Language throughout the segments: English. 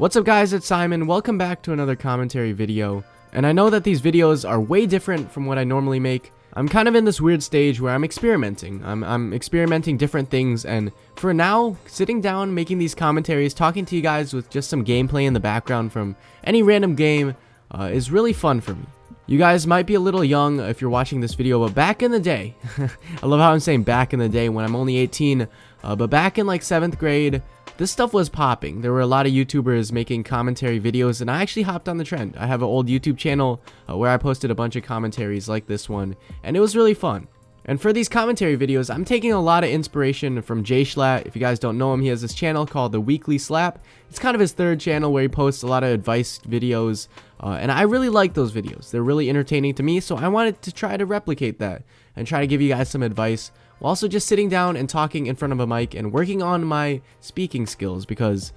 What's up guys, it's Simon. Welcome back to another commentary video. And I know that these videos are way different from what I normally make. I'm kind of in this weird stage where I'm experimenting. I'm experimenting different things, and for now, sitting down, making these commentaries, talking to you guys with just some gameplay in the background from any random game is really fun for me. You guys might be a little young if you're watching this video, but back in the day, I love how I'm saying back in the day when I'm only 18, but back in like 7th grade, this stuff was popping. There were a lot of YouTubers making commentary videos, and I actually hopped on the trend. I have an old YouTube channel where I posted a bunch of commentaries like this one, and it was really fun. And for these commentary videos, I'm taking a lot of inspiration from Jay Schlatt. If you guys don't know him, he has this channel called The Weekly Slap. It's kind of his third channel where he posts a lot of advice videos, and I really like those videos. They're really entertaining to me, so I wanted to try to replicate that and try to give you guys some advice, while also just sitting down and talking in front of a mic and working on my speaking skills, because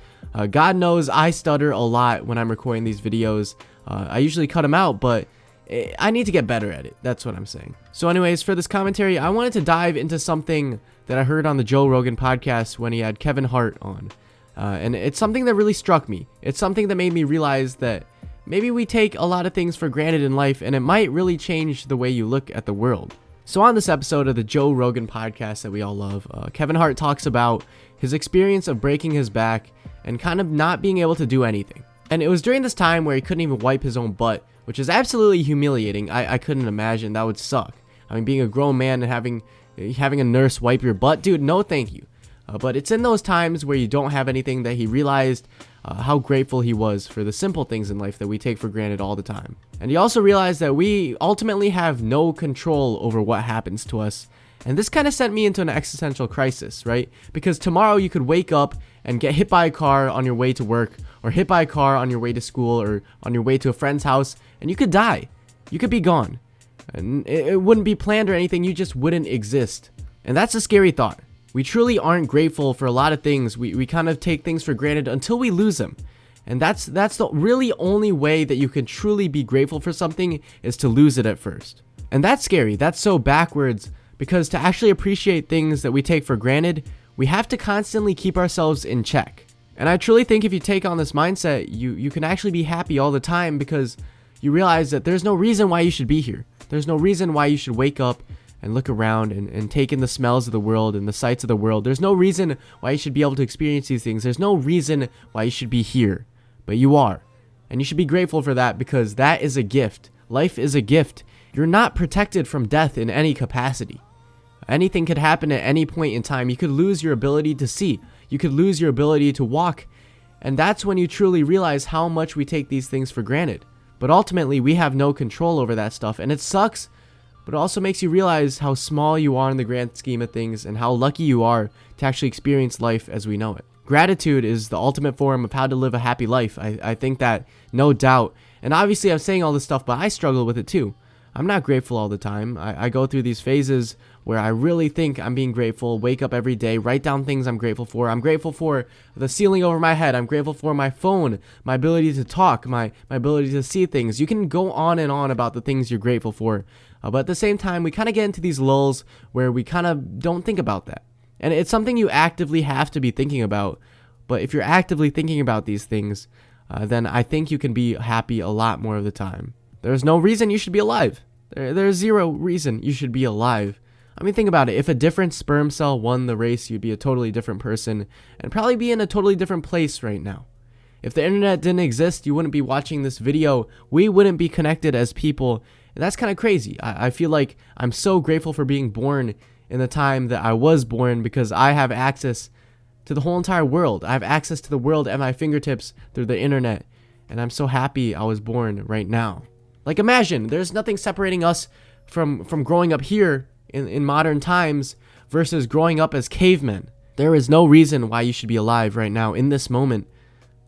God knows I stutter a lot when I'm recording these videos. I usually cut them out, but I need to get better at it. That's what I'm saying. So anyways, for this commentary, I wanted to dive into something that I heard on the Joe Rogan podcast when he had Kevin Hart on. And it's something that really struck me. It's something that made me realize that maybe we take a lot of things for granted in life, and it might really change the way you look at the world. So on this episode of the Joe Rogan podcast that we all love, Kevin Hart talks about his experience of breaking his back and kind of not being able to do anything. And it was during this time where he couldn't even wipe his own butt, which is absolutely humiliating. I couldn't imagine. That would suck. I mean, being a grown man and having a nurse wipe your butt, dude, no thank you. But it's in those times where you don't have anything that he realized how grateful he was for the simple things in life that we take for granted all the time. And he also realized that we ultimately have no control over what happens to us. And this kind of sent me into an existential crisis, right? Because tomorrow you could wake up and get hit by a car on your way to work, or hit by a car on your way to school, or on your way to a friend's house, and you could die. You could be gone. And it wouldn't be planned or anything, you just wouldn't exist. And that's a scary thought. We truly aren't grateful for a lot of things. We kind of take things for granted until we lose them. And that's the really only way that you can truly be grateful for something, is to lose it at first. And that's scary. That's so backwards, because to actually appreciate things that we take for granted, we have to constantly keep ourselves in check. And I truly think if you take on this mindset, you can actually be happy all the time, because you realize that there's no reason why you should be here. There's no reason why you should wake up and look around and take in the smells of the world and the sights of the world. There's no reason why you should be able to experience these things. There's no reason why you should be here, but you are. And you should be grateful for that, because that is a gift. Life is a gift. You're not protected from death in any capacity. Anything could happen at any point in time. You could lose your ability to see. You could lose your ability to walk. And that's when you truly realize how much we take these things for granted. But ultimately, we have no control over that stuff, and it sucks. But it also makes you realize how small you are in the grand scheme of things, and how lucky you are to actually experience life as we know it. Gratitude is the ultimate form of how to live a happy life. I think that, no doubt. And obviously I'm saying all this stuff, but I struggle with it too. I'm not grateful all the time. I go through these phases where I really think I'm being grateful, wake up every day, write down things I'm grateful for. I'm grateful for the ceiling over my head. I'm grateful for my phone, my ability to talk, my ability to see things. You can go on and on about the things you're grateful for. But at the same time, we kind of get into these lulls where we kind of don't think about that. And it's something you actively have to be thinking about. But if you're actively thinking about these things, then I think you can be happy a lot more of the time. There's no reason you should be alive. There's zero reason you should be alive. I mean, think about it. If a different sperm cell won the race, you'd be a totally different person and probably be in a totally different place right now. If the internet didn't exist, you wouldn't be watching this video. We wouldn't be connected as people. And that's kind of crazy. I feel like I'm so grateful for being born in the time that I was born, because I have access to the whole entire world. I have access to the world at my fingertips through the internet. And I'm so happy I was born right now. Like, imagine, there's nothing separating us from growing up here in modern times versus growing up as cavemen. There is no reason why you should be alive right now in this moment.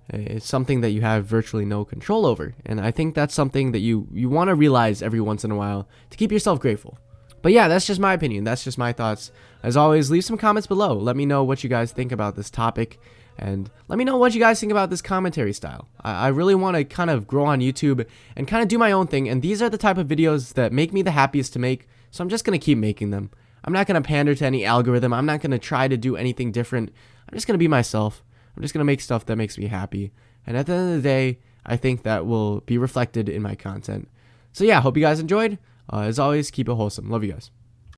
It's something that you have virtually no control over. And I think that's something that you want to realize every once in a while to keep yourself grateful. But yeah, that's just my opinion. That's just my thoughts. As always, leave some comments below. Let me know what you guys think about this topic. And let me know what you guys think about this commentary style. I really want to kind of grow on YouTube and kind of do my own thing. And these are the type of videos that make me the happiest to make. So I'm just going to keep making them. I'm not going to pander to any algorithm. I'm not going to try to do anything different. I'm just going to be myself. I'm just going to make stuff that makes me happy. And at the end of the day, I think that will be reflected in my content. So yeah, hope you guys enjoyed. As always, keep it wholesome. Love you guys.